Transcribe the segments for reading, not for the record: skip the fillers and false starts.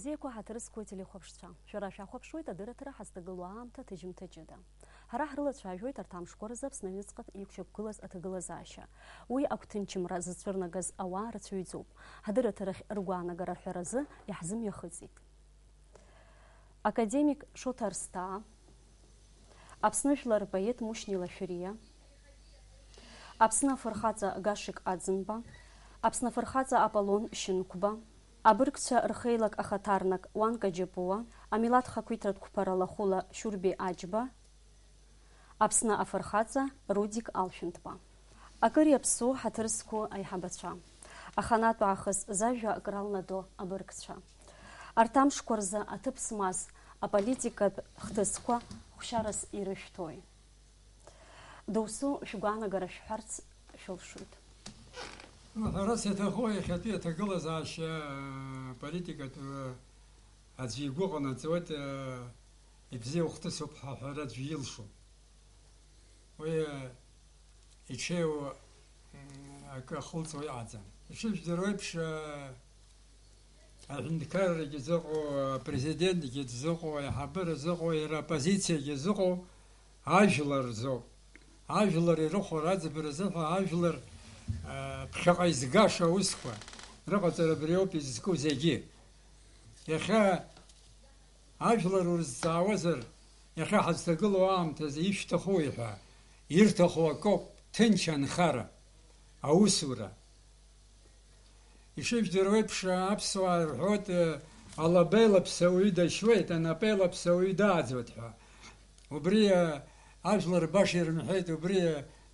Бзиақәа ҳаҭрысқәоит телехәаԥшцәа. Шәара шәахәаԥшуеит адырраҭара ҳазҭагылоу аамҭа ҭыжьымҭа ҷыда. Ҳара ҳрылацәажәоит арҭ амшқәа рзы Аԥсны аҩныҵҟа иқәшьақәгылаз аҭагылазаашьа. Уи агәҭынчымра зыцәырнагаз ауаа рацәаҩӡоуп. Ҳадырраҭарахь ргәаанагара рҳәаразы иаҳзымҩахыҵит. Академик Шоҭа Арсҭаа, Аԥсны жәлар рпоет Мушьни Лашәриа, Аԥсны афырхаҵа Гашик Аӡынба, Аԥсны афырхаҵа Аполон Шьынқәба, абыргцәа рхеилак ахаҭарнак Уанка Џьапуа, амилаҭ хақәиҭратә қәԥара Лахәыла Шьурби Аџьба, Аԥсны афырхаҵа Рудик Алшәындба. Акыр иаԥсоу ҳаҭрысқәоу аиҳабацәа, аханатә аахыс зажәа акралнадо абыргцәа. Арҭ амшқәа рзы аҭыԥ змаз аполитикатә хҭысқәа хәшьарас ирышәҭои. Доусу шәгәаанагара шәҳәарц шәылшоит. Ҳарас иаҭаху иахьатәи аҭагылазаашьа политикатә аӡәы игәы ҟанаҵоит ибзиа хҭысуп ҳәара аӡәы илшом. Уи иҽеиу акы ахылҵуа иҟаӡам. Ишыжәдыруа еиԥш аҳәынҭқаррагьы зыҟоу, апрезидентгьы дзыҟоу, аиҳабыра зыҟоу, иара апозициагьы зыҟоу ажәлар рзоуп. Ажәлар ирыхәар аӡбара зыҳәа ажәлар ԥхьаҟа изгаша аусқәа рыҟаҵара абри ауп изызку зегьы. Иахьа ажәлар урызҵаауазар, иахьа ҳазҭагылоу аамҭазы ишәҭахуи ҳәа, ирҭаху акоуп ҭынч анхара, аусура. Ишыжәдыруа еиԥш аԥсуаа рҳәоит алабеилаԥс ауаҩы дашьуеит, анапеилаԥс ауаҩы дааӡуеит ҳәа. Убри ажәлар баша ирымҳәеит, убри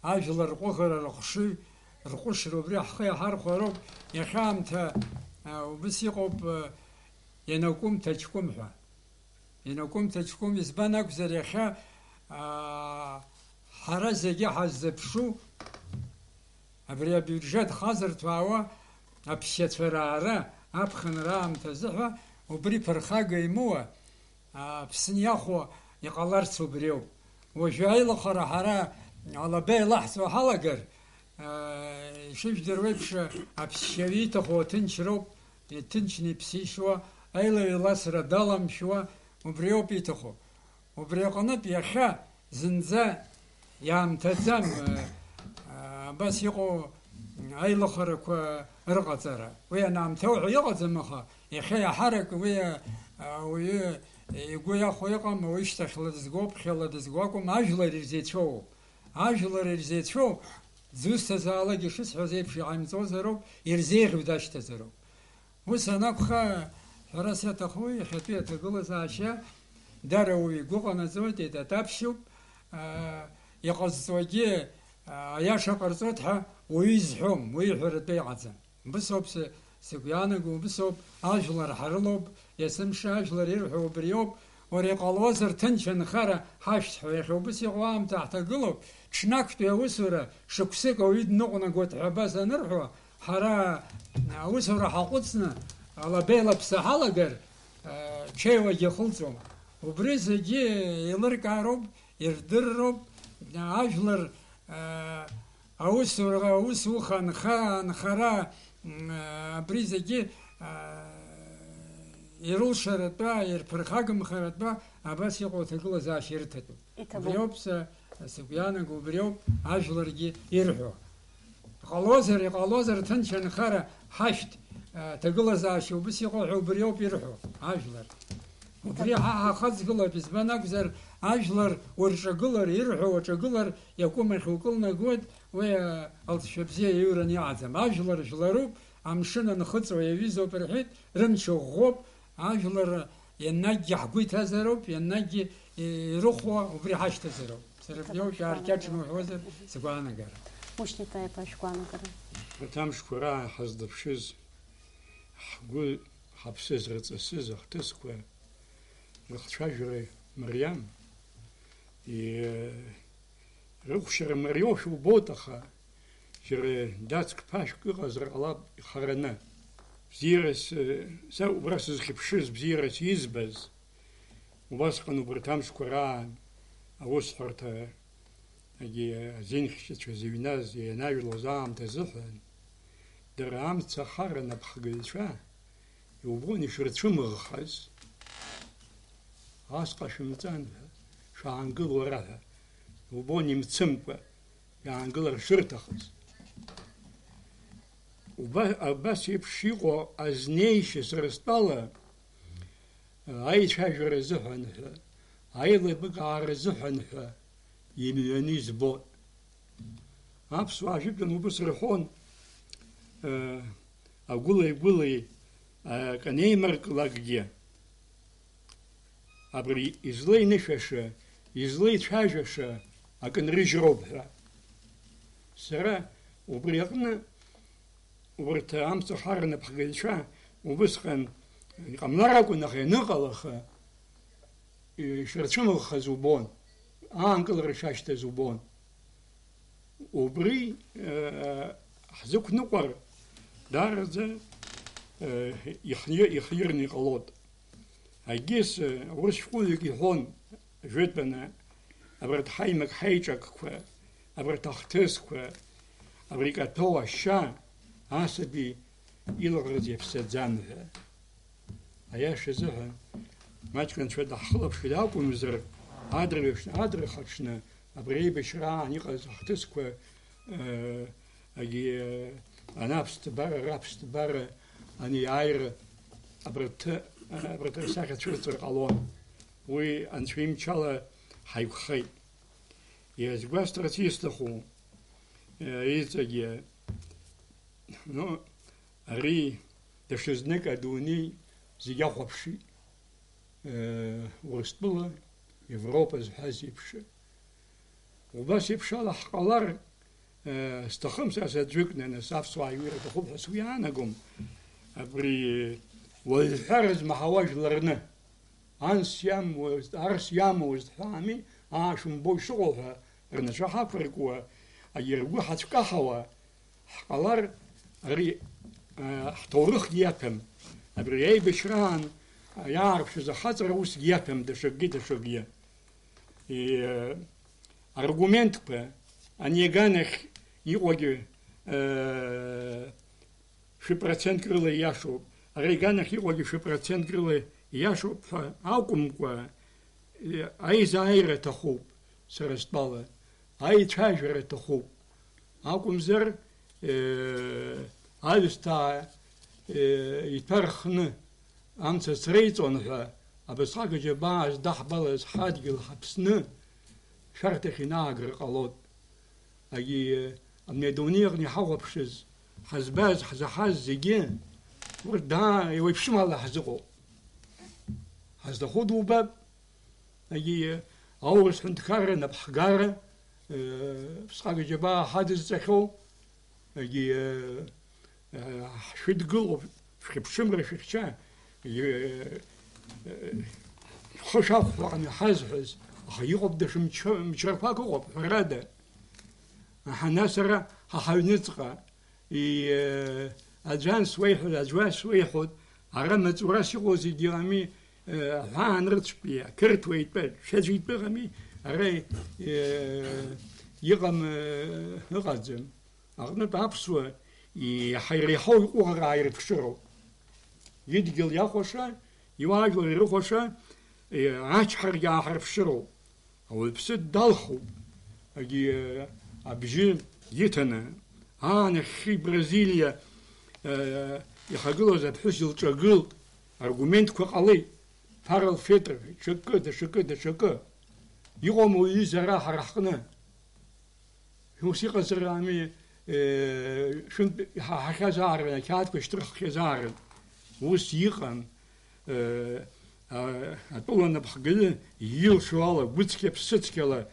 ажәлар рҟәыӷара рҟәышра убри ҳхы иаҳархәароуп. Иахьа аамҭа убыс иҟоуп ианакәым ҭаҷкәым ҳәа. Ианакәым ҭаҷкәым избан акәзар, иахьа ҳара зегьы ҳаззыԥшу абри абиуџьет хазырҭәаауа аԥсшьацәараара, аԥхынра аамҭазы ҳәа, убри ԥырхага имоуа Аԥсны иахәо иҟаларц убри ауп. Уажәы аилахара ҳара алаба еилаҳҵо ҳалагар, ишыжәдыруа еиԥш аԥсшьаҩы ииҭаху аҭынчроуп, иҭынчны иԥсишьуа, аилаҩ-еиласра даламшәуа, убри ауп ииҭаху. Убри аҟнытә иахьа зынӡа иаамҭаӡам абас иҟоу аилахарақәа рыҟаҵара. Уи анаамҭоу ҳәа иҟаӡам, аха иахьа иаҳарак уи ауаҩы игәы иахәо иҟам, ауаҩы шьҭахьла дызго, ԥхьала дызго акәым, ажәлар ирзеицәоуп. Ажәлар ирзеицәоу дзусҭазаалак ишысҳәаз еиԥш иҟаимҵозароуп, ирзеиӷьу дашьҭазароуп. Ус анакәха, ҳәарас иаҭаху иахьатәи аҭагылазаашьа дара уаҩы игәы ҟанаҵоит, итатаԥшьуп, иҟазҵогьы аиаша ҟарҵоит ҳәа уаҩы изҳәом, уи иҳәаратәы иҟаӡам. Убысоуп сыгәы иаанаго, убысоуп ажәлар ҳарылоуп, иасымша ажәлар ирҳәо убри ауп. Уара иҟалозар ҭынч анхара ҳашьҭҳәа, иахьа убыс иҟоу аамҭа ҳҭагылоуп, ҽнактәи аусура шықәсык ауаҩы дныҟәнагоит ҳәа абас анырҳәо, ҳара аусура ҳаҟәыҵны алабеилаԥса ҳалагар, ҽеиуагьы хылҵуам. Убри зегьы еилыркаароуп, ирдырроуп, ажәлар аусура, аусуха, анхара, абри зегьы ирылшаратәа, ирԥырхагамхаратәа абас иҟоу аҭагылазаашьа ирҭатәуп. Убри ауп сыгәы иаанаго, убри ауп ажәларгьы ирҳәо. Иҟалозар ҭынч анхара ҳашьҭ, аҭагылазаашьа убыс иҟоу ҳәа убри ауп ирҳәо ажәлар. Убри ҳахаҵгылоуп, избан акәзар ажәлар урҿагылар, ирҳәо уаҿагылар, иакәымахь укылнагоит, уи алҵшәа бзиа иаҩран иҟаӡам. Ажәлар жәларуп, амшын анхыҵуа иаҩызоуп рҳәеит, рымч ӷәӷәоуп, ажәлар ианнакгьы ҳгәы иҭазароуп, ианнакгьы ирыхәо убри ҳашьҭазароуп. Сара абри ауп шәааркьаҿны уҳәозар сгәаанагара. Мушьни Таиба шәгәаанагара. Арҭ амшқәа раан ҳазлаԥшыз, ҳгәы ҳаԥсы зраҵасыз ахҭысқәа рыхцәажәара мариам, рыхәшьара мариоушәа убоит, аха џьара дацк ԥашәк ыҟазар ҟалап ихараны. Бзиарас, убра сызхьыԥшыз, бзиарас избаз, убасҟан убарҭ амшқәа раан аусҳәарҭа азинхьчацәа зыҩназ ианажәлоз аамҭа азыҳәан, дара амца хара напхгаҩцәа يوبون يشرتشمغخز عاسقة شمتانها شعنقل وراها يوبون يمتسمقة يعنقل رشرتخز وبس يبشيقو أزنيش سرستالا أي شاجر زحنها أي بقى زحنها يميوني زبون أبس واجب أنه بصرخون أقولي كان يمرك لاجيا أبري إزلي نشاشة إزلي شاجشة أكن رجروبها سرا وبريقنا وبرت أمس حارنا بحقيقة وبسخن قمنا كنا خي نقلخ شرتشمو خزوبون أنقل رشاشة زوبون وبري حزوك نقر دار ذا يخيرني قلوت أجلس ورش فولك يهون جد بنا أبرد حيمك حيجك كوا أبرد تختس كوا أبرد كتوا الشان عصبي يلغز يفسد زامها أياش زها ما تكن شو دخلوا في ذاك ومزر أدري خشنا أبري بشرا نيقز تختس كوا أجي أنا بستبارة رابستبارة أني عاير أبرت ساكت شوتر قالون وي أنشويم شالا حيوخي يزغوا استراتيستخو يزغي نو أري دشزنك أدوني زيجا خبشي ورستبلا Европа زحازيبش وبس يبشال حقالر استخمسة سجوكنا نساف سوايوير تخبها سويانا قم أبري والحرز محواج لرنا أنس يام وأرس يام وزحامي عاشم بو شغلها رنا شحا فرقوا أيرقوا حتكحوا حقالر أري حتورخ ياتم أبري أي بشران يعرف شو زخاطر وس ياتم دشقية أرجومنت با أني جانخ يوجي شو процент крылы яшу أريجانخ يوجي شو процент крылы яшу فأوكم كوا أي زايرة تخوب سرستبالة أي تاجرة تخوب أوكم زر ألستا يترخن أنت سريتونها أبصاق جباز دحبلز حادقل حبسن شرط خناقر قلوت أجي أمنيدونيغني حوابشز حزباز حزحاز زيجين وردا يويبشم على حزقو حزدخود وباب أجي أورس حنتكارة نبحقارة بصاق جبا حادز زخو أجي شد قلو فخبشم رفيقشان خشاف وعني حزحز يقب دش مشرفاك وقب فرادة حناسرة ححيونتقى أجان سويحد أجوان سويحد عرمت وراسي غوزي ديامي هان رتشبيا كرت ويتبال شجيت بغمي أري يغم غازم أغنى بابسوا يحيريحو يقوغ عاير فشرو يدقل ياخوشا يواجل يروخوشا عاشحر ياحر فشرو أو بسد دالخو أجي أبجي يتنا أنا خي برازيليا يخاقلو زاد حسل تشاقل أرغومنت كوالي فارل فيتر شكا يقوموا يزرع حرقنا موسيقى زرامي شنت حكازار كات كشترخ كازار وس يقام أتولنا بحقل يل شوالا بتسكي بستسكلا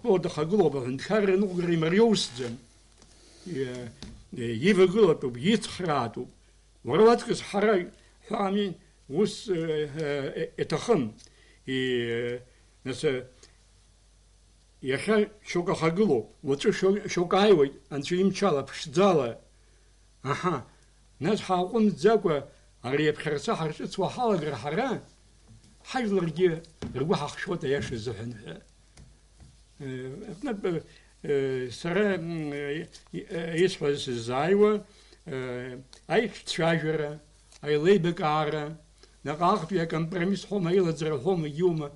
بود خاقلو بهندخار نقري مريوسزم يفقلو بيتخراتو وراتكس حراي فامي وس اتخم نسا يخا شوكا خاقلو وتشو شوكا ايوي انتو يمشالا بشدالا اها ناس حاقون تزاكوا أريب خرسا حرشت وحالا غير حران حاجة لرجي روح خشوتا ياش الزحن سرا يسفز الزايوة أي تشاجرة أي ليبك عارة نقاق بيا كمبرميس حوم أيلا زر حوم يوم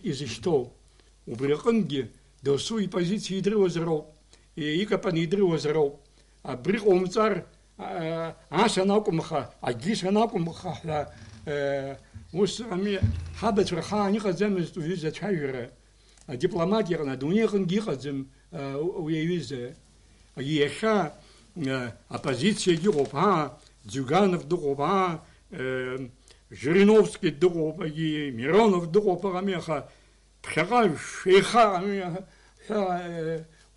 إزشتو وبرقنجي دوسوي позиции يدرو زرو يكبن يدرو زرو أبريق أمزار عشان أكون مخا عجيش أنا أكون مخا وس أمي حابة رخاني قزم ويزة شايرة дипломатия на дуне قزم ويزة يخا оппозиция Европа Дзюганов Европа Жириновский Европа и Миронов Европа амеха بخير شيخا أمي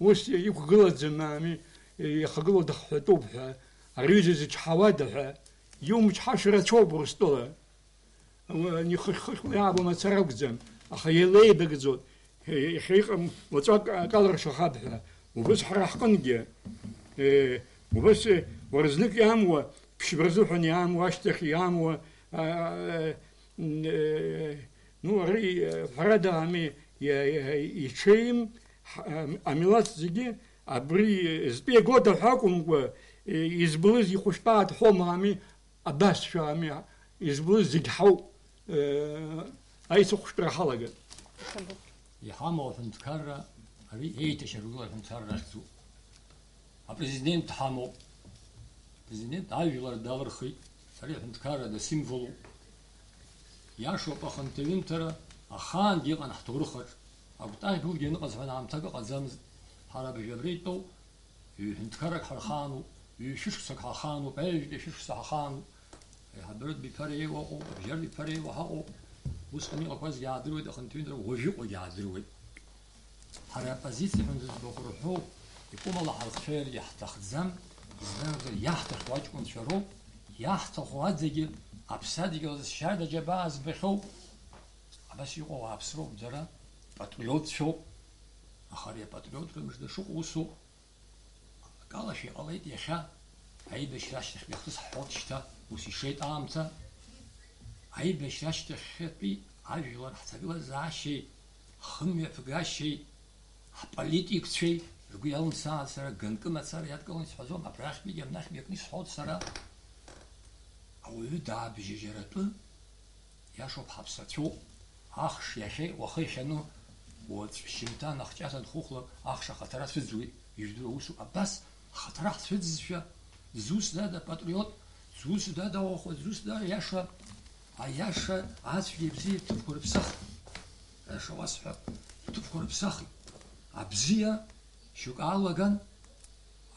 وس يقول زمامي يخلو دخلتوبها أريد حوادها يوم حشرة شوب وستولا ونخخ يابو ما تسرقزم أخي لي بقزود خيق وتوك قال شخابها وبس حرح قنجة وبس ورزنك يامو بشبرزوحن يامو واشتخ يامو نوري فردا أمي يشيم أميلات زيجي أبري زبي года حكم избылыз يخشبات حومامي أباس شامي избылыз زيجحو أي سخشبر حلقة يحامو فنتكرر أبي إيه تشرقوا فنتكرر شو البريزيدنت حامو بريزيدنت عايجلر دارخي صريح فنتكرر ده سيمفولو ياشو بخنتين ترى أخان ديقان حتورخر أبطان بقول جنق زمان عم تقع زمز حرب جبريتو يهنتكرك حرخانو يششك حرخانو بيج يششك حرخانو يحبرد بفري وقو بجر بفري وحقو وسقني أقواز يعدلوا دخنتين ترى وجوق يعدلوا حرب بزيت من بقرحو يقوم الله على الخير يحتخ زم زمان يحتخ واجكم شرو يحتخ واجي أبسادي جوز الشهادة جباز بخو بس يقوى أبسرو بزرا باتريوت شو أخري باتريوت مش ده شو وسو قال شيء الله يخا أي بشراش تخبي خص حوت شتا وسي شيء عامته أي بشراش تخبي عجلر حتى بيقول زاشي خم يفقاشي بوليتيك شيء يقول يوم ساعة سرا جنك ما سرا يتقون يسحزون أبراخ بيجي مناخ بيكني صوت سرا أو يدعى بجيجرته يشوف حبسته أخش يا شيء وخيش إنه والشمتان أخجات الخوخلة أخش خطرات في الزوي يجدوا وسو بس خطرات في الزوي زوس ده باتريوت زوس ده وخو زوس ده يشا عياشا عاز في بزي تفكر بسخ يشا واسح تفكر بسخ عبزية شو قال وجن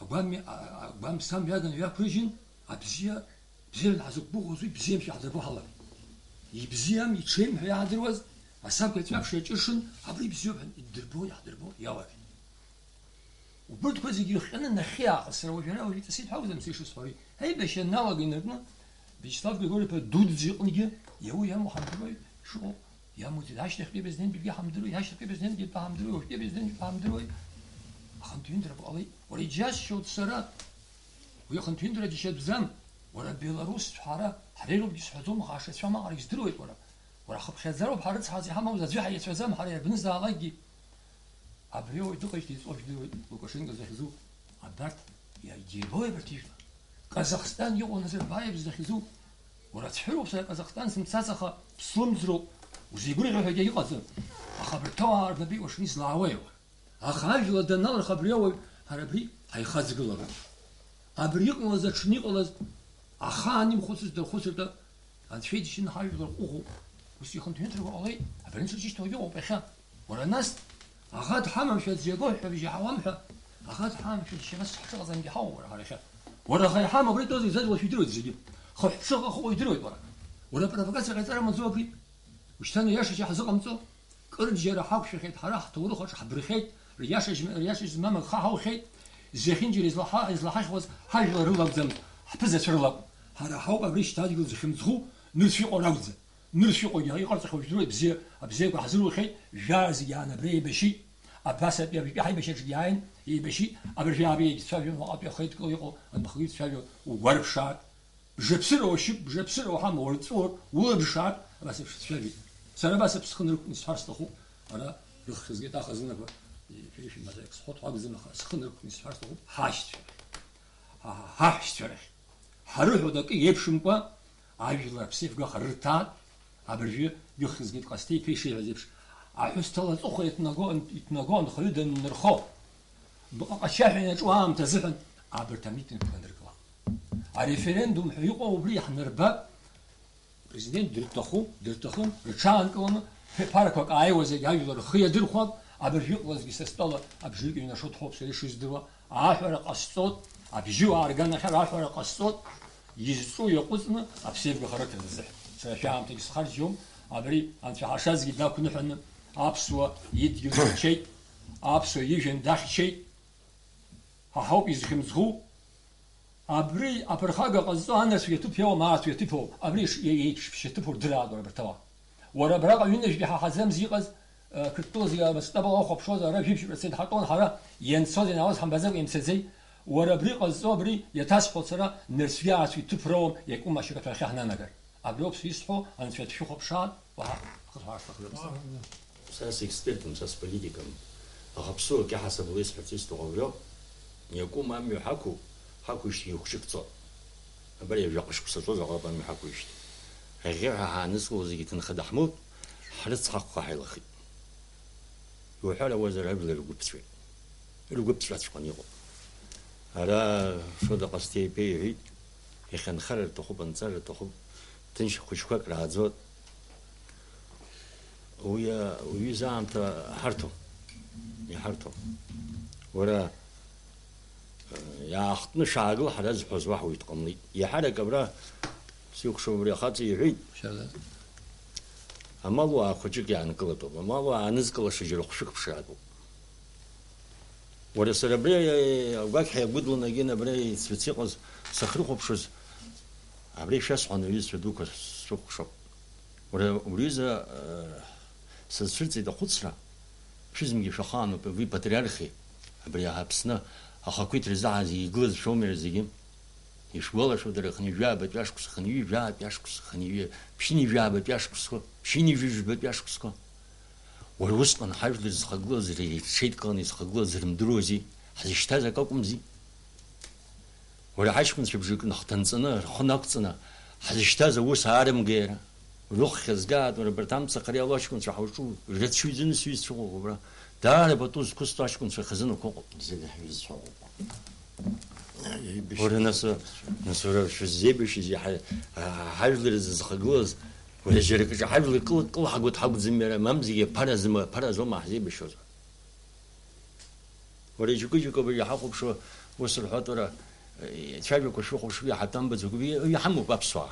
أقوام سام يدن يأكلين عبزية بزيم العزق بوغ زوي بزيم في عذر بوحلا يبزيم يتشيم في عذر وز أسامك يتفعل شيء جرشن عبري بزيم يدربو ياوي وبرد كوزي يجي خلنا نخيا السروي فينا وجي تسيد حاول نمسيش صفري هاي باش ناوي قلنا بيشتاق بيقول بدود زيقني يهو يا محمد شو يا متداش تخبي بزنين بيجي حمد له ياش تخبي بزنين بيجي حمد له وخبي بزنين بيجي حمد له خنتين درب علي وريجاش شو تسرات ويخنتين درب جشد زم ورا بيلاروس حارة حريرو بيسحزوم خاشة شو ما عارف يدروي ورا خب خزروا بحارة حازي حما وزاج حي يتفزم حرير بنزل على أبريو يدقيش تيسوش دروي لوكاشينكو زخزو عبرت يا جيبوي برتيف قزاقستان يقول نزل بايب زخزو ورا تحلو في قزاقستان سمساسخة بسلمزرو وزيقولي روح يجي قزم أخبر توار نبي وش نيز لاوي أخاج لدنا الخبريو هربري هاي خازقلا أبريق وزاتشني قلز أخاني مخصص ده خصص ده عند شيء شين حاجة ده أوه وسي خنت هنترو علي أبرين سوتش تويو بخا ورا الناس أخذ حمام شاد زيقول حبيجي حوامها أخذ حمام شاد شمس حشر زنجي حور هذا ورا خي حمام بريد دوزي زاد وش يدرو زيجي خو حشر خو يدرو ورا برافقات غير ما زوبي وش ثاني ياش شي حزق متو كل جرا حق شي حراح تورو خش حبر خيت رياش زمام خاو خيت زخين جري إزلاح خواص حاجة رولاب زم حبزة شرلاب هذا حوق أبريش تاجي يقول زخم زخو نرفيق وراوزة نرفيق وياه يقرص خوش دروي بزي وحزرو خي جاز يعني بري بشي أباس أبي حي بشي جياين يبشي أبرجي أبي يتفاجئ وأبي خيط كل يقول أنا بخيط تفاجئ وورب شاد جبسر وشب جبسر وحام ورتصور ورب شاد بس تفاجئ سنة بس بسخن ركن سفارس تخو أنا رخص جيت أخذنا فيش مثلا صوت عاجز ما خلاص خن ركن سفارس تخو هاشت فرح حروح ودك يبشمكوا عايز بسيف جو خرطات عبرجي يخز جد قستي في شيء عزيبش عحس تلا أخو يتنقون خلود النرخو بقى الشاحن يجوام تزحن عبر تميت نركوا الريفرندوم حيقوا بريح نربا بريزيدنت درتخو رشان كون في باركوك ايوز يجايو الخيه درخوب عبر يقوز بيستطلع عبر يجي نشوط خوب سري شوز دروا عاشر قصوت عبر جو ارغان خير عاشر قصوت يزسو يقصنا ابسيف بخرط الزح سشام تجس خرج يوم عبري انت عشاز قد ناكل نحن ابسوا يد يوز شيء ابسوا يجن داخل شيء هاوب يزخم زخو أبري أبرخاجة قصة الناس في يوتيوب يوم ما في يوتيوب أبري يشتبه دراد ولا برتوا ورا براغ ينش بها حزم زيقز كرتوزيا بس تبغى أخو بشوز أرا فيش بس يدحطون حرا ينصاد نواز هم بزاف يمسزي ورا بري قصة أبري يتاسفل سرا نرسفيات في يوتيوب روم يكون ما شركة خيانة نجار أبري بس يسحو أنا في تشوف بشاد وها خلاص ساس إكسبرتم ساس بوليتيكم أخبصوا كحسب ويس حتيستو غوريو يكون ما ميحكوا حكوش يخشكتو أبري يجاقش بسطو زغربا ميحكوش غيرها هانسو زي تنخد حمود حرص حقا حيلخي وحالا وزر هبل القبسوي القبس لا تشقن يغو على شو دا قستي بيعيد يخن خلل تخوب انصار تخوب تنشي خشكاك رازوت ويا زعم تا حرتو يحرتو ورا يا أختنا شاقل حرز حوز واحد يتقمني يا حدا كبره سيوك شومري خاطي يعيد أما الله أخوجك يعني كلتو أما الله أنزكل شجر خشك بشادو ورا سربري وقاك حيقود لنا جينا بري سبتيقز سخرخو بشوز عبري شاس عن يوز فدوك سوق شوب ورا وريزا سلسلتي دا خطسرة شزمي شخان وبي باتريارخي عبري هابسنا أخاكويت رزاع زي جلز شومر زيجيم يشوالله شو دري خني جاب بياشكس خني جاب بياشكس خني بشيني جاب بياشكس بشيني جيج بياشكس والوسط حاجة لزخجل زري شيء كان يزخجل زرم دروزي حزشتازا كاكم زي ولا عايش من شبجوك نختنصنا خناقصنا حزشتازا وس عارم غير روح خزقات ولا برتام سقري الله شكون شحوشو رت شو زين سويس شو وبرا دار بطوز كستاش كون خزن وكوق زين حيز شو ورا ناس شو زيبش زي حاجة لزخجل ولا شركة حاجة كل حاجة تحب زميرة ممزية بارزما ما حزيب شو ولا يجوك بيجي حقوق شو وصل حطورة تشابك شو خوش حتى بزوجي يحمو بابسوا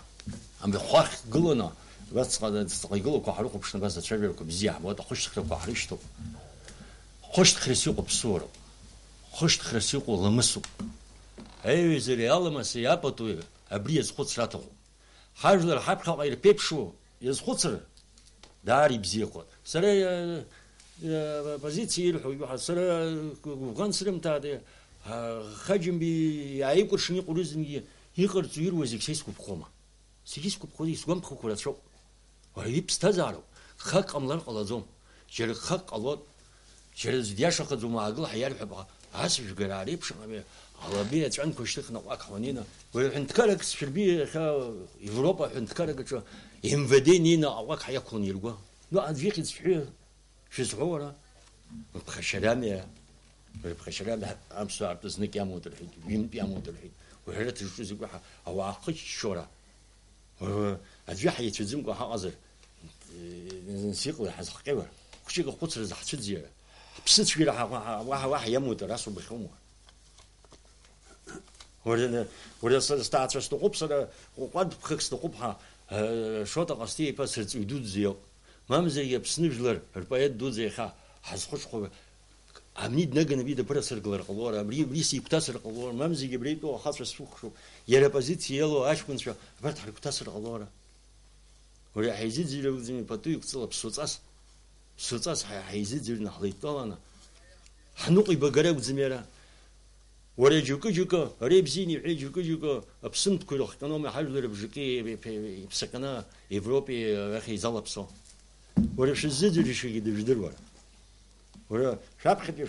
عم بخاخ قلنا بس قد تستقيلوا كحروق بشنا بس تشابك بزيح ما تخش تخرب كحريشتو خش تخرسيق بصورة خش تخرسيق لمسو أي زري الله ما سيابتو أبريز خد سراتو حاجة الحب خا غير بيبشو يزخصر داري بزيقو سرا بازيتي يلحو يوحد سرا غنسرم تاع خجم بي عيبكر شني قرزني يقر تير وزيك سيسكو بخوما سيسكو بخودي سوام بخوكولا شو وهي بستازارو خاق املار قلازوم جر خاق الله جر زدياش خدوم عقل حيال حبها عاسف قراري بشغل على بيت عندكم اشتقنا واك حوانينا وعند كارك شربيه خا اوروبا عند كارك شو ينفدينينا واك حيكون يلقوا لا عاد فيك صحيح شو صحورة بخشرامي بخشرامي امس عرفت نك يموت الحين يموت الحين وهرت الجوز يقولها او عقش الشورى عاد في حي تزمكو حاضر نسيقوا حزق قوي كشي قصر زحت زيره بس في واحد يموت راسه بخمور ولا ستات شتوقب صار وقد بخكس توقبها شوطه قصتي بس يدود زيو ما مزي بسنجلر البايد دود زي خا حزخش خو عميد نجن بيد برسر قلر قلور بريسي بتسر قلور ما مزي بريدو خاص سوق شو يلا بزيت يلو اش كنت شو برت حرك بتسر قلور ولا حيزيد زي لو زي باتو يقصل بصوصاس حيزيد زي نحليطانا حنوقي بقراو زميره ولا جوكا ريبزيني عي جوكا بسنت كل وقت انا ما حاجه بجوكي بسكنا اوروبي اخي زلبسو ولا شو زيد شي يدير ولا شاب خدي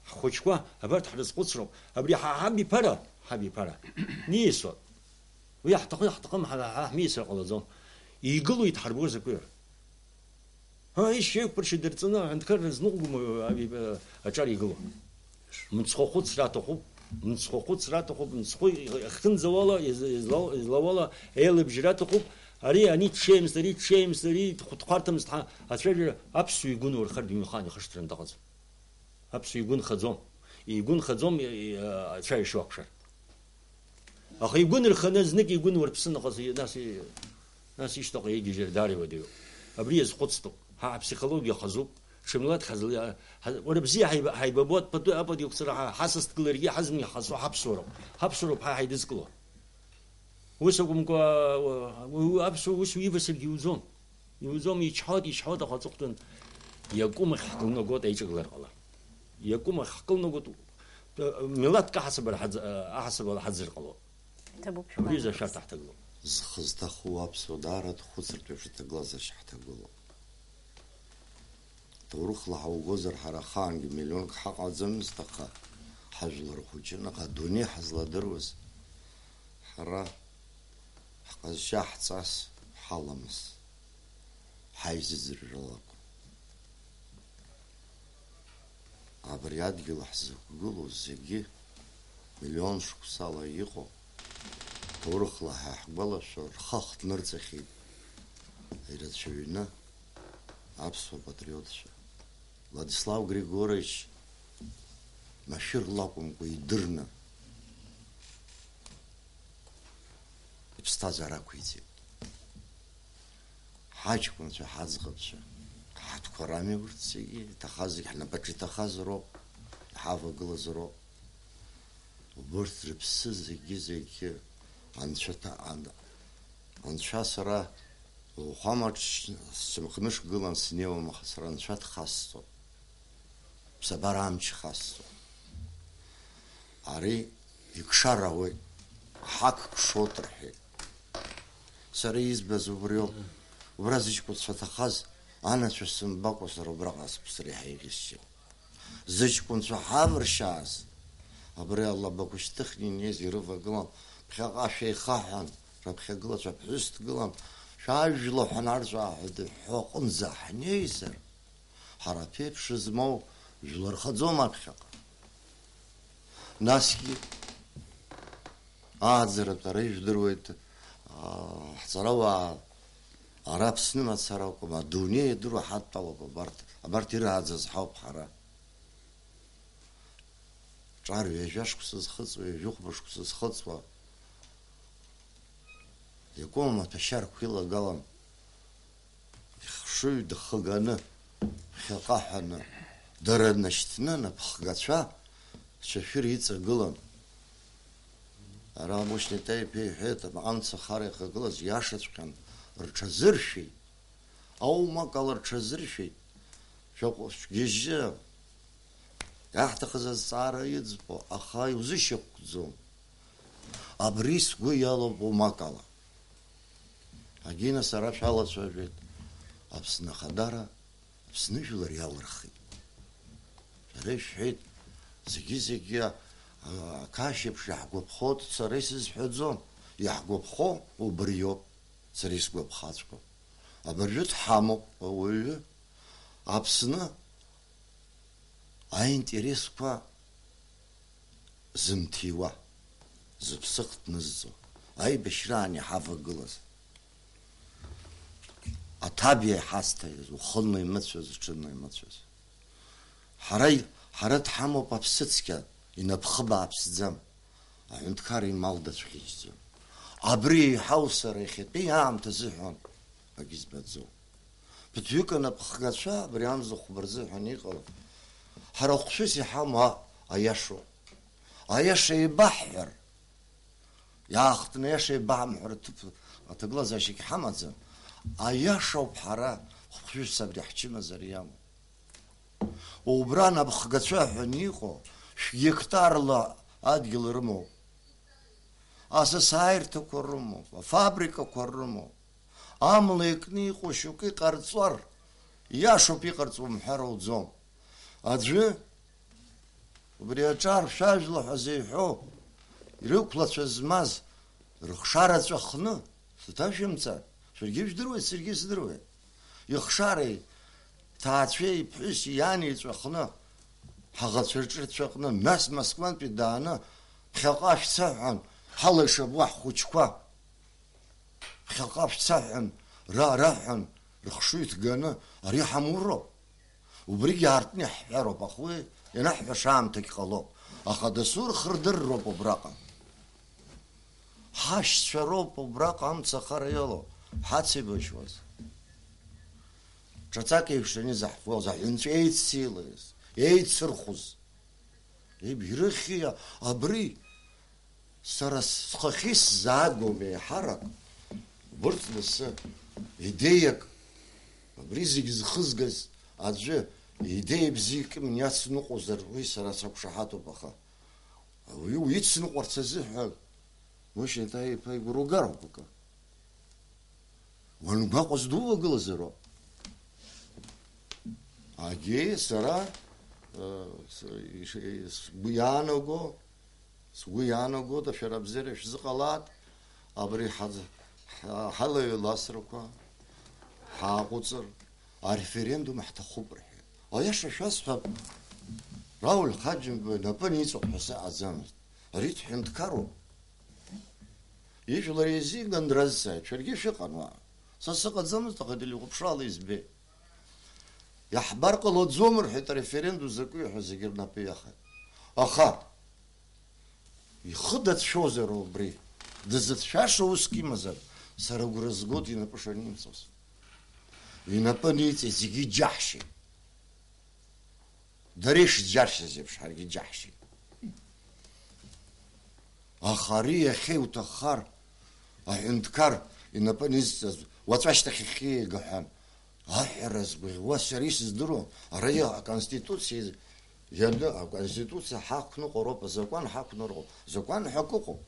خوشكوا ابرت حرس قصرو ابري حبي برا نيسو ويحتقم حميسر على زوم يقولوا يتحاربوا زكوير ها ايش شيء برش درتنا عند كرز نقوم اجاري يقولوا من سخوت سراتو من سخوت سراتو من سخوي خن زوالا زوالا ال بجراتو اري اني تشيمس دري تقارتم استح اتفجر ابسو يقولوا الخرد يخاني خشترن دغز ابسو يقول خزوم شاي شو اكثر اخي يقول الخنازنك يقول وربسن قصي ناس يشتغل يجي جرداري وديو ابريز قدستو ها بسيكولوجيا خزوب شملات خزل ولا بزي هيبوت بدو ابد يكسر حاسس تقلري حزمي حسو حبسورو بها هيدزكلو وسوكم كو وابسو وسو يبسل يوزوم يشحاد خزقتن يقوم حقلنا قوت ايجغلر الله يقوم حقلنا قوت ميلاد كحسب احسب الحزر قلو تبوك بريزا شرط تحت قلو زخزتا خو ابسو دارت خسرت وشت глаза شحت قلو تروح لحو جزر حرخان مليون حق عزم استقى حجل رخوجنا قدوني حزل دروز حرا حق الشاح صاص حلمس حيز الزرلاق عبريات قل حزق قلو زيجي مليون شكسالة يقو تروح لها حبلا شور خخت نرتخي إذا شوينا عبسو باتريوتش Владислав Григорьевич машир лаком куйдырна. Ипстазара куйти. حاج كنت حازقبش حات كرامي ورتسي تخازق احنا بكري تخازرو حافظ قلزرو وبرت ربسز جزيك عند شتا عند شاسرا وخامرش سمخنش قلن سنيو مخسران شات خاصو بسبرامش خاصو عري يكشراوي حق شوطرحي سريز بزوبريو وبرازيش كنت فتخاز أنا شو سنباقو سر برقص بسريحي يغشي زيش كنت حامر شاز أبري الله باكوش تخني نيزي رفا قلم بخيقا شي خاحن ربخي قلت بحست قلم شاجلو حنارجع حد حق نزاح نيسر حرابي بشزمو جلر خدزوما بخيقا ناسكي زرب تريش درويت حصروا عرب سنما تسراوكو ما دوني يدرو حتى وبرت يرهز صحاب حرا تعرف يجاش كسز خص ويجوخ باش كسز خص يقوم ما تشارك كيلا قلم شو يدخلنا خقاحنا درنا شتنا بخقاتشا شفير يتس قلم أنا مش نتاي بيه هيت بعند سخارق قلز ياشت كان رچزرشي أو ما قال رچزرشي شو جيجا يحتقز السعر يدزبو أخاي وزيش يقزون أبريس ويالو بوما قال أجينا سراش على سوجيت أبسنا خدارة أبسنا جل ريال رخي ليش حيت زكي كاشف يحقب خود سريس حزون يحقب خو وبريو سريس قب خاتكو أبرجت حامو ووي أبسنا عين تيريسكوا زمتيوا زبسقت نزو أي بشراني حافظ قلص أتابي حاستيز وخلنا يمتشوز وشلنا يمتشوز حرات حامو بابستسكا إن بخبا بسزم عند كاري مالدة حيجزم عبري حوسر يخيط بي عام تزيحون أجيز بتزو بتويك أنا بخقات شا بريام زو خبر زيحون يقول حرق شوسي حامو أياشو يبحر يا أختنا ياشو يبحر تقول زاشيك حمزة أياشو بحرا خشوش سبري حكي مزريامو وبرانا بخقات شا حنيقو يكتار الله أدقل رمو أساساير تكرمو فابريكا كرمو أمليكني قشوكي قرصور يا شوبي قرصو محرو زوم أدري وبريا تعرف شاجلو حزيحو يروك لاتش زماز рыхшараҵәы хны, сҭашәымца, шәаргьы жәдыруеит, саргьы сдыруеит. Ихшареи, ҭаацәеи, ԥҳәыси, иани иҵәахны, ҳаӷацәа рҿырцәаҟны, нас Москвантәи дааны, ԥхьаҟа шәца ҳәан, ҳала ишабуа ҳхәыҷқәа, ԥхьаҟа шәца ҳәан, раҳәан, рыхшыҩ ҭганы, ари ҳамуроуп. Убригьы аартны иаҳҳәароуп, аха уи ианаҳҳәаша аамҭагь ҟалоуп. Аха дасу рхырдырроуп убраҟа. Ҳашьцәа роуп убраҟа амцахара иалоу, ҳацеибашьуаз. Ҿаҵак еиԥш ианиzaҳфоз, аҳәынҵәа еицеилаз, еицырхәыз. Ирыхьи абри сара схахьы исзаагоуп еиҳарак, убырҭ лассы идеиак, абри зегьы зхызгаз аӡәы идеиа бзиак иацныҟәозар, уи сара сақәшаҳаҭуп, аха уи ицныҟәарц азыҳәа Мушьеиҭаа-иԥа игәра угароуп акы. Уангәаҟуа здувагылазароуп. Агьи сара сгәы иаанаго шәара бзиара шәзыҟалаат, абри ҳалаҩ-ласрақәа ҳааҟәыҵыр, ареферендум ҳҭахуп рҳәеит. Аиаша шәасҳәап, Рауль Ҳаџьымба инапы ниҵоуп ҳәа сыҟаӡамызт. Ари дҳәынҭқаруп. Ижәлар еизиган дразҵааит, шәаргьы шәыҟан уа. Са сыҟаӡамызт, аха дылихәаԥшрала избеит. Иаҳбар ҟалаӡом рҳәеит, ареферендум закәи ҳәа зегьы рнапы иахеит. Аха ихы дацәшәозароуп убри, дызыцәшәаша уск имазар, сара агәра згоит инапы шанимҵоз. Инапы ниҵеит, зегьы иџьаҳшьеит. Дара ишџьаршьаз еиԥш ҳаргьы иџьаҳшьеит. Аха ари иахьа иуҭаххар, аҳәынҭқар инапы низҵаз, уаҵәы ашьҭахь ихьигаҳәан, аҳәара згәаӷьуа сара исыздыруам, ари аконституциа ҳақәныҟәароуп, азакәан ҳақәныҟәароуп, закәан ҳәа ак ыҟоуп.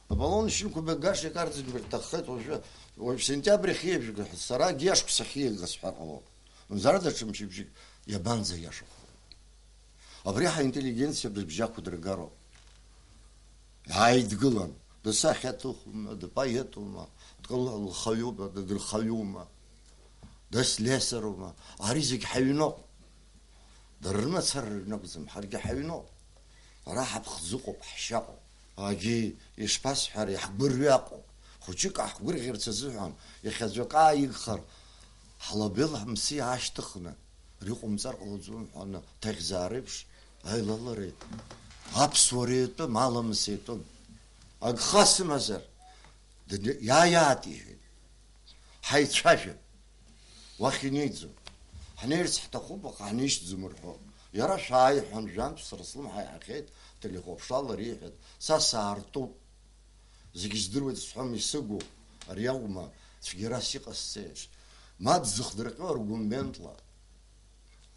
Аполлон Шьынқәба-Гаша икарҵеит рҭаххеит уажәы сентиабр ихиеиԥш, сара агьиашықәса ахьиагаз ҳәар ҟалоуп. Мзара даҽа мчыбжьык иабанӡаиашахо. Абри ҳаинтеллигенциа бжьақәа дыргароуп. Ааидгылан, дсахьаҭыхума, дпоетума, длхаҩума, дырхаҩума, дслесарума, ари зегьы ҳаҩноуп. Дара рымацара рнакәӡам, ҳаргьы ҳаҩноуп. Ара ҳаԥхӡыҟоуп, ҳшьаҟоуп. Агьи ишԥасҳәари, ҳгәырҩаҟоуп. Хәыҷык ҳгәырӷьарц азыҳәан, иахьаӡәк ааигхар, ҳлабел ҳамси аашьҭыхны, ари ҟумҵар ҟалаӡом ҳәа ҭаӷьзаара еиԥш аилалареи, аԥсуареи атәым, аламыси атәым. Агха сымазар, иааиаат иҳәеит. Ҳаицәажәап, уахь инеиӡом. Ҳнеирц ҳҭахуп, аха ҳнеишьӡом рҳәо. Иара шәааи ҳәан жәантә сара слымҳа иаҳахьеит, телехәаԥшрала реиҳәеит, са саартуп. Зегьы здыруеит сҳәом исыгу, ари аума цәгьарас иҟасҵеит. Ма дзыхдырҟьо аргументла,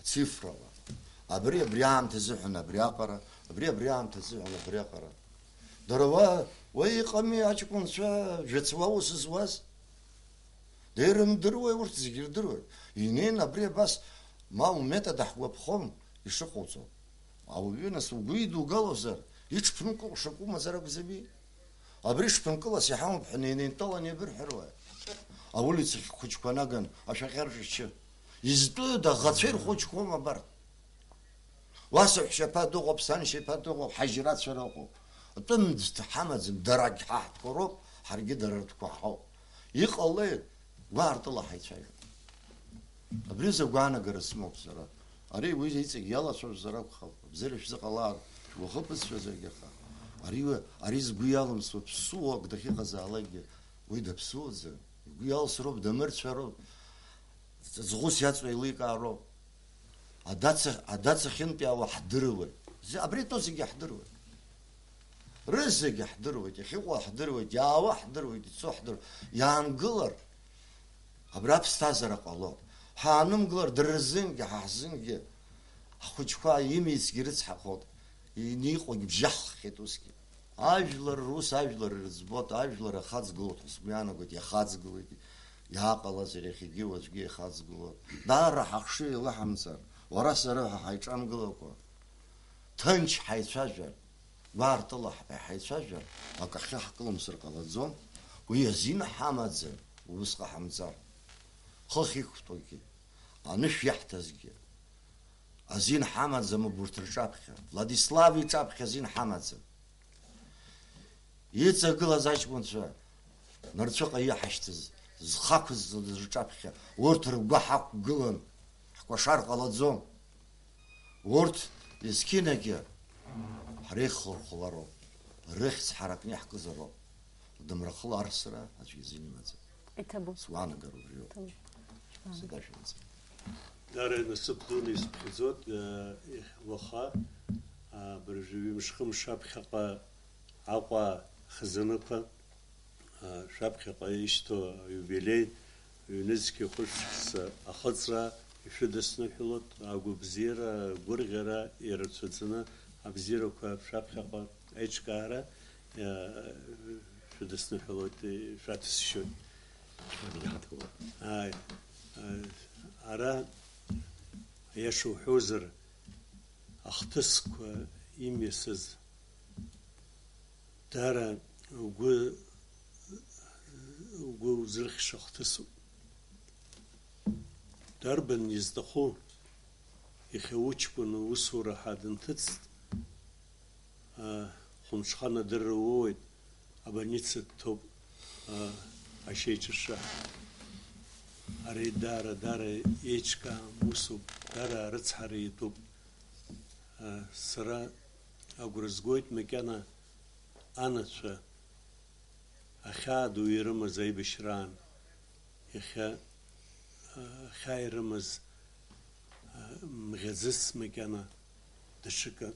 цифрала. Абри аамҭа азыҳәан абри аҟара, абри аамҭа азыҳәан абри аҟара. Дара уа иҟами аҷкәынцәа жәацуа ус зуаз. Ирымдыруеи урҭ зегьы ирдыруеит. Инеин абри абас ма уметод ҳгәаԥхом ишыҟауҵо. Ауаҩы нас угәы идугалозар, иҽԥынкыло шакәымазар акәзами. Абри шԥынкылас иҳамоуп ҳәа неинеинтәалан иабырҳәаруеи. Аулицахь хәыҷқәа наган ашәаҟьаршьычы. Изтәыда аӷацәа ирхәыҷқәоума абарҭ. Уа саҳәшьаԥа дыҟоуп, саншьаԥа дыҟоуп, ҳажьрацәа рыҟоуп. Атәым ҳамаӡам, дарагь ҳаҳтәқәа роуп, ҳаргьы дара ртәқәа ҳауп. Иҟалеит, гәаартыла ҳаицәажәап. Абри загәаанагара сымоуп сара. Ари уи иҵегь иалацәажәозар акәхап, бзиара шәзыҟалаак, шәгәахыԥызшәазаргьы аха. Ари згәы иалымсуа ԥсуак дахьыҟазаалакгьы, уи даԥсуаӡам. Игәы иалсроуп, дамырцәароуп, зӷәыс иаҵәа еиликаароуп. Адаца хьынтәиаауа ҳдыруеит. Абри то зегьы ҳдыруеит. Рызегьы ҳдыруеит, иахьыҟоу ҳдыруеит, иаауа ҳдыруеит, ицо ҳдыруеит. Иаангылар, абри аԥсҭазаара ҟалоуп. Ҳаанымгылар, дара рзынгьы, ҳаҳзынгьы, ҳхәыҷқәа имицгьы рыцҳахоит, иниҟәагьы бжьаҳххьеит усгьы. Ажәлар рус, ажәлар ирыӡбоит, ажәлар ахаҵгылоит, сгәы иаанагоит, иахаҵгылоит, иааҟалазар иахьагьы уаҵәгьы ихаҵгылоит. Даара ҳахшыҩ илаҳамҵар, уара сара ҳа ҳаиҿамгылакәа, ҭынч ҳаицәажәар, بار طلع حيتشجر أكخي حقل مسرق على الزوم ويزين حمادزن وبسقى حمزة خلخي كتوكي أنش يحتزجي أزين حمادزن مبورتر شابخة فلاديسلافي شابخة زين حمادزن يتسقل زايش بونشا نرتشق يحشتز زخاكز شابخة ورتر بحق قلن حكوا شارق على الزوم ورت يسكينك حريخ خلارو ريخ حركني حكزرو دمر خلار سرا أجي زيني مازن إتبو سوانا قرو بريو سداش مازن دار نسبتوني سبخزوت وخا برجوي مش خم شاب خقا عقا خزنقا شاب خقا يشتو يوبيلي يونسكي خوش أختصرا يشدسنا حلوت أقو بزيرا غرغرا يرتسنا أبزيرو كاب شاب خقا إيش كارا شدسنا حلوت شاتس شوي أرا يشو حوزر أختصك يميسز دارا وقو زرخش أختصو داربن يزدخو يخوچبن وسورة حادن تتست خمشخانة دروويد أبانيتس توب أشيتشا أري دارا إيشكا موسو دارا رتسحري توب سرا أقرزقويت مكانا أنا شا أخادو يرمز زي بشران خاي رمز مغزس مكانا دشكا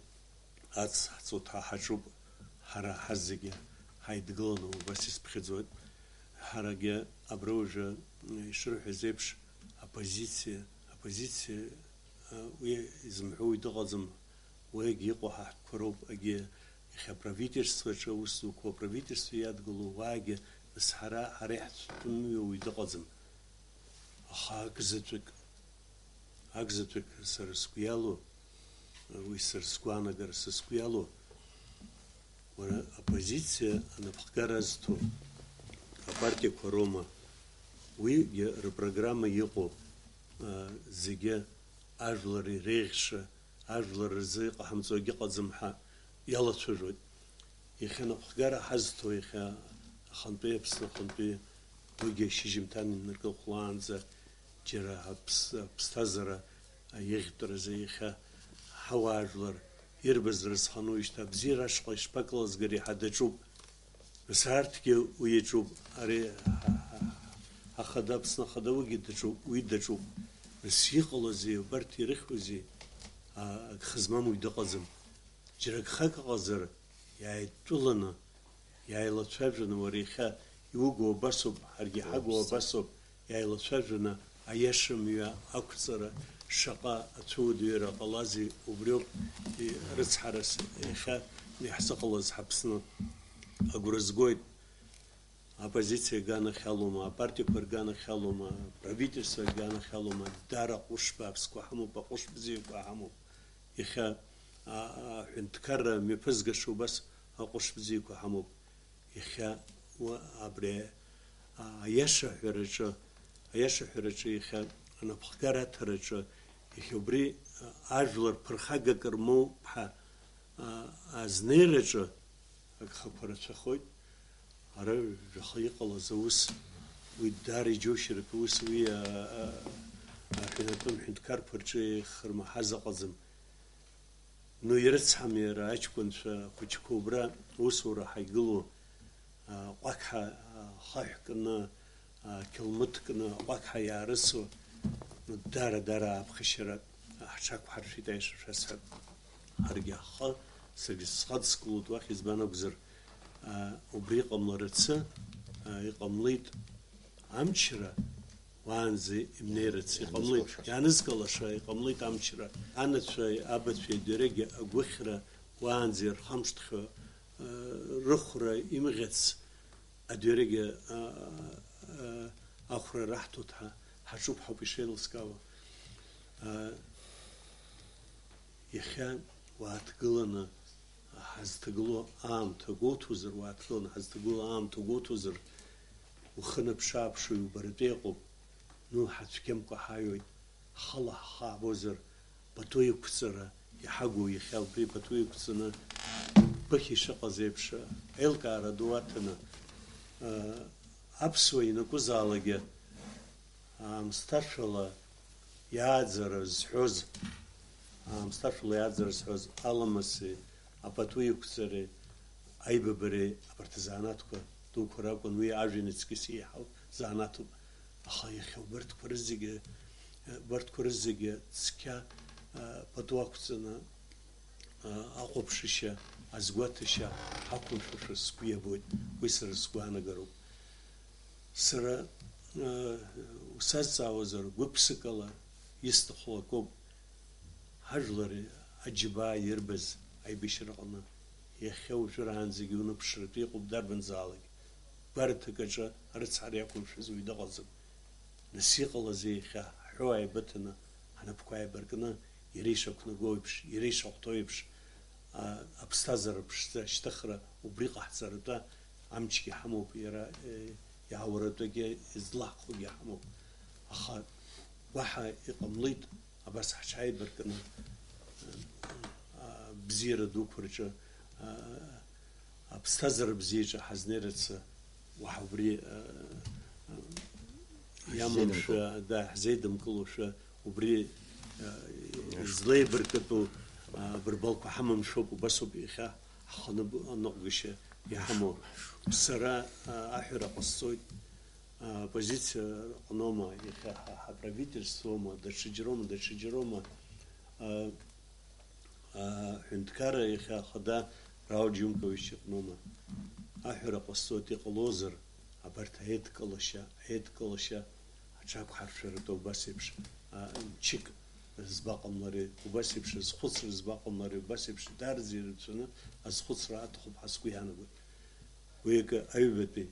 أتس صوتها حجوب حرا حزقيا هاي دقلنو بس بخزوت حرقيا أبروجا يشرح زيبش أبوزيسيا ويزمحوي دغزم ويجي قوها كروب أجي خبرافيترство شوستو كوبرافيترство يدقلو واجي مسحرا حريحت تنو ويدغزم أخاكزتك سرسكيالو ويسرسكوانا جرسكيالو وأنا أبوزيسيا أنا بحكرزتو أبارتي كوروما وي ربرنامة يقو زيجا أجلري ريخشة أجلر زيق حمزوجي قزمحة يلا تشجود يخنا بحجارة حزتو يخا خنبي بس خنبي ويجي شجم تاني نركل خلانزة جرا بستازرة يغتر زي يخا حواجلر يربز رزخانو يشتا بزير عشق يشبكل زجري حدا جوب بس هارتكي ويجوب أري أخذ بسنا خذ ويدجوب بس يقول زي وبرتي رخوزي خزمام ويدقزم جرك خاك غزر يا طولنا يا لطفجنا وريخا يوجو بسوب هرجي حقو بسوب يا لطفجنا أيشم يا أكثر شقاء تودير قلازي وبريوب رز حرس إخا يحسق الله حبسنا أقرزقويد оппозиция гана хелума, партия гана хелума, правительство гана хелума, дара кушба, сквахаму, пахушбзи, квахаму. Иха хинткара мипызга шубас, кушбзи, квахаму. Иха абре аяша херечо, иха ана пхкара теречо, иха бри ажлар пархага карму пха азнеречо, акхапарачо хойт. أرى رخيق الله زوس ويداري جوشر كوس ويا حين تم حين كاربرجي خرم حزق قزم نو يرتس حمير أشكون فكش كوبرا وسورة حيقولوا وقحة خايحكنا كلمتكنا وقحة يارسو دارا بخشرة حشاك حرشي تايش فسد هرجع خا سجس خد سكوت واخي زبانة بزر وبريق أملرتسا يقمليت عمشرة وانزي منيرتسي قمليت يعني نزقل شوي قمليت عمشرة أنا شوي أبد في درجة أقوخرة وانزي رخمشتخ رخرة إمغتس أدرجة آخر راحتها حشوب حبي شيل سكوا يخان واتقلنا ҳазҭагылоу аамҭа гәоуҭозар, уааҭгыланы ҳазҭагылоу аамҭа гәоуҭозар, ухы наԥшы-ааԥшуа иубаратәы иҟоуп, ҳацәгьамкәа ҳааҩуеит, ҳхала ҳхаабозар, пату иқәҵара иҳагу иахьа убри пату иқәҵаны ԥыхьа ишыҟаз еиԥш аилкаара ду аҭаны аԥсуа ианакәызаалакгьы аамсҭашәала иааӡара зҳәоз аламыси, апату иқәҵареи, аибабареи, апартизанатқәа дуқәа ракәын, уи ажәҩан иҵкыс еиҳау заанатуп. Аха иахьа убарҭқәа рызегьы цқьа пату ақәҵаны аҟәыԥшышьа, азгәаҭашьа ҳақәымшәаша сгәы иабоит, уи сара сгәаанагароуп. Сара усазҵаауазар гәык-ԥсыкала исҭаху акоуп, ҳажәлари аџьабаа ирбаз аибашьраҟны иахьа уажәраанӡагьы уныԥшратәы иҟоуп дарбанзаалак. Гәараҭак аҿы арыцҳара иақәымшәаз уаҩ дыҟаӡам. Нас иҟалазеи иахьа ҳҳәо ааибыҭаны, ҳнапқәа ааибаркны, иара ишақәнагоу еиԥш, иара ишахәҭоу еиԥш, аԥсҭазаара ԥшӡа шьҭыхра убри ҟаҳҵаратәа амчгьы ҳамоуп, иара иаауаратәагьы излаҳхугьы ҳамоуп. Аха уаҳа иҟамлеит абас ҳҽааибаркны бзиара дуқәа рҿы, аԥсҭазаара бзиаҿы ҳазнеирцы, уаҳа убри иамамшәа, ҳзеидымкылошәа, убри излеибаркытәу бырбалқәа ҳамамшәоуп, убасоуп иахьа ҳханы аныҟәгашьа иҳамоу. Сара аҳәара ҟасҵоит, оппозициа ҟнома, иахьа ҳаправительствома, даҽаџьарома ҳәынҭқарра иахьа ахада Рауль Џьумкович иҟнома. Аҳәара ҟасҵоит, иҟалозар абарҭ аидкылашьа аҽақәҳаршәаратәы убас еиԥш мчык збаҟамлари, убас еиԥш азхәыцра збаҟамлари, убас еиԥш дараӡа ирацәаны азхәыцра аҭахуп ҳәа сгәы иаанагоит. Уи акы аҩбатәи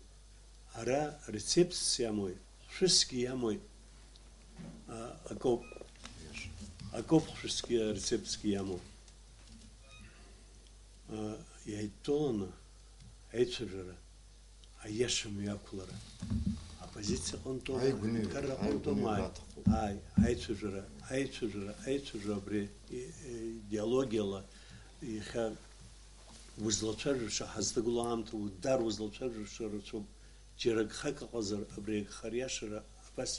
ара рецептс иамои, хәшәысгьы иамои, акоуп хәшәысгьы рецептсгьы иамоу. Иааидтәаланы аицәажәара, аиаша мҩақәлара, апозициа ҟынтәома, ҳәынҭқарра ҟынтәома, аицәажәара абри идеологиала иахьа узлацәажәаша, ҳазҭагылоу аамҭа удар узлацәажәаша рацәоуп. Џьара гхак ыҟазар, абри агха риашара абас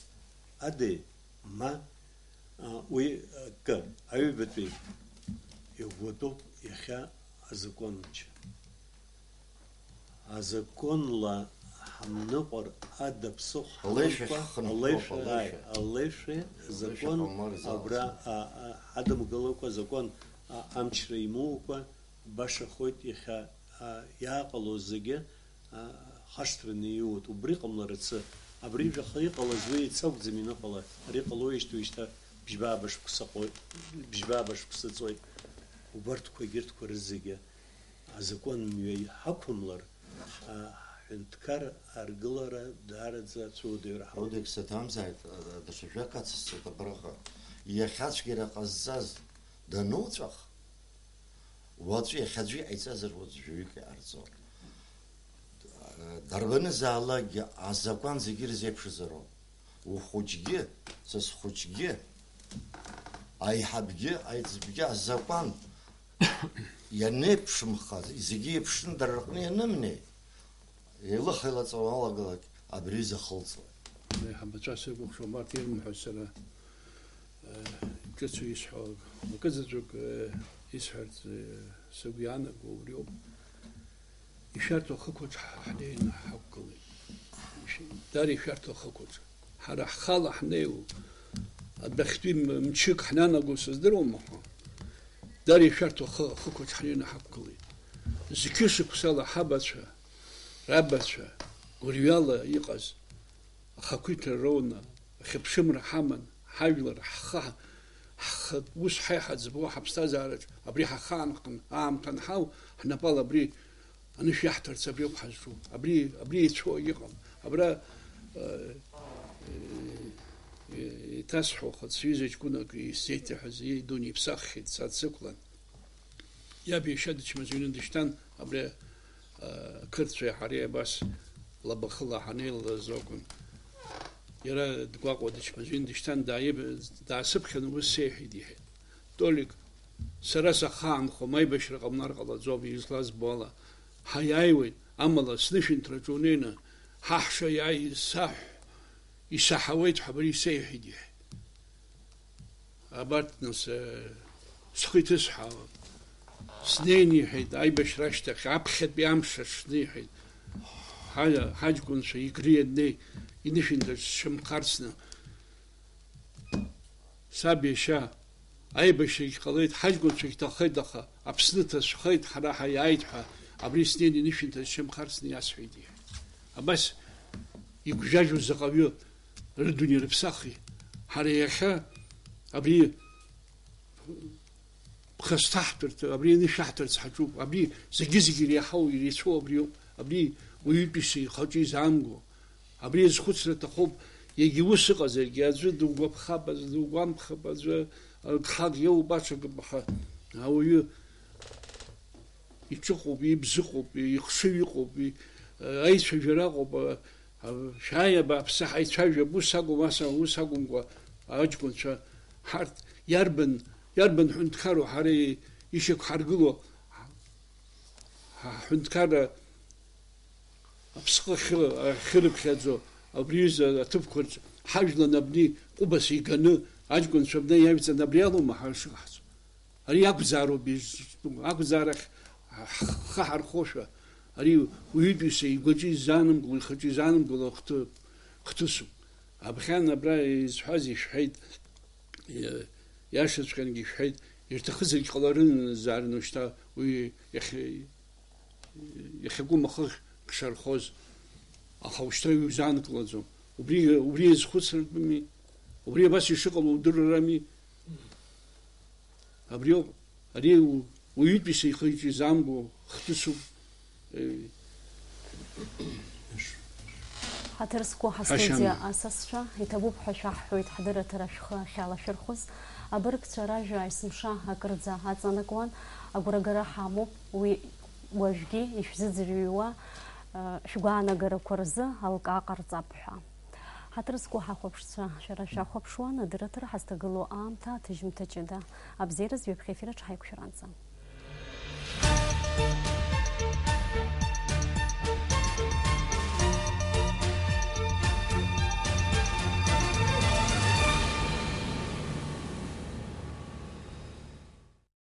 адеи, ма уи акы аҩбатәи иӷәӷәатәуп иахьа азаконча. Азаконла ҳамныҟәар ада ԥсыхәа алеишәа закон абра ҳадымгылакәа, закон амчра имоукәа башахоит иахьа иааҟалоз зегьы ҳашҭраны ииуит. Убри ҟамларацы, абри жәаха иҟалаз уи еицакәӡам иныҟала, ари ҟалоижьҭеи уажәшьҭа бжьбаа шықәса ҵуеит. Убарҭқәа егьырҭқәа рызегьы азакон мҩа ҳақәымлар, ҳәынҭқар аргылара даараӡа ацәуадаҩра ҳамоуп. Аудексаҭамзааит, даҽа жәак ацысҵоит абраҟа. Иахьацәгьара ҟазҵаз дануҵәах, уаҵәы иахьаӡәы иҟаиҵазар уаҵәжәаҩык иҟарҵо. Дарбанызаалакгьы азакәан зегьы ирзеиԥшызароуп. Ухәыҷгьы, сас хәыҷгьы, аиҳабгьы, аиҵбгьы азакәан ианеиԥшымхаз, зегьы еиԥшны дара рҟны ианымнеи, еилых-еилаҵауа алагалак абри изахылҵуеит. Аиҳабацәа сыргәыхшоуп, абарҭ ирымҳәоз сара ҿыцу исҳәо, акызаҵәык исҳәарц сыгәы иаанаго убриоуп. Ишәарҭоу ахықәаҿ ҳнеины ҳақәгылеит. Дара ишәарҭоу ахықәаҿ. Ҳара ҳхала ҳнеиуа, адәахьтәи мчык ҳнанаго сыздыруам аха. Дара ишәарҭоу ахықәаҿ ҳнеины ҳақәгылеит. Зқьы шықәсала ҳабацәа, рабацәа, гәырҩала иҟаз, ахақәиҭра роуны, ахьыԥшымра ҳаман, ҳажәлар, ус ҳаиҳаӡбуа ҳаԥсҭазаараҿ, абри ҳахаанхын, аамҭа анҳау, ҳнапала абри анышә иаҳҭарц абриоуп ҳазҿу. Абри еицәоу иҟам. Абра иҭасҳәахот сҩыза ҷкәынак исзеиҭаҳәаз дуны иԥсаххьеит сацықәлан. يابي شد شمزين دشتان أبري كرت شيء حريه بس لبخلا حنيل زوجون يرى دقاق ودش مزين دشتان دايب دا سبخن وسيحي دي تولك سرسا خان خو ما يبشر قمنار قلا زوبي يسلاز بولا هايوي أملا سنشن ترجونينا ححشا ياي صح يسحويت حبري سيحي دي أبارت نس سخيت اسحا سنيني حيد أي بشرشتك عبخت بيامش سني حيد حاجة كون شيء يقريدني ينشن دشم قارسنا سابي شا أي بشي قليت حاجة كون شيء تخيد دخا أبسنت سخيت حراحة يعيدها أبري سنين ينشن دشم قارسني أسعيدي بس يكجاجو الزقابيو ردوني ربساخي حريخا أبري خستحترت أبري نشحترت حجوب أبري زجزجي ريحو يريسو أبري ويبيسي خاجي زامغو أبري زخوتنا تخوب يجي وسق زي جازو دوغ بخبز دوغام بخبز خاج يو باشا بخا هاو يتشقو بيبزقو بيخشيقو بي أي شجراقو شاية بصح أي شجرة بوساقو مثلا وساقو أجكون شا حرت يربن حنتكارو حري يشك حرقلو حنتكارو أبسق خرب خدزو أبريز تفكر حاجة نبني قبسي كنو أجكون شبنا يبيت نبريالو ما حرشخص أري أقزارو أقزارك خحر خوشة أري ويبيسي يجي زانم قول خجي زانم قول اختسو أبخان نبرا يزحزي شحيد ياشد كان يشحيد يرتخز القلارن زارنوشتا ويخيقو مخخ كشار خوز أخوشتا يزانك لازم وبري يزخوصر بمي وبري بس يشغل ودر رامي أري ويبيسي خجي زامبو اختسو هترسكو حستوديا أساسشا يتبوب حشا حويت حضرة ترشخ خيال شرخوز أبرك تراجع اسمشا هكرزا هاتزانكوان أقرقرا حاموب ووجدي يشزد زريوا شقانا قرا كرزا هلق عقر زابحا هترسكو حخوبشا شرشا خوبشوان درة ترى حستقلو آمتا تجم تجدا أبزيرز بيبخيفيرج حيكو شرانزا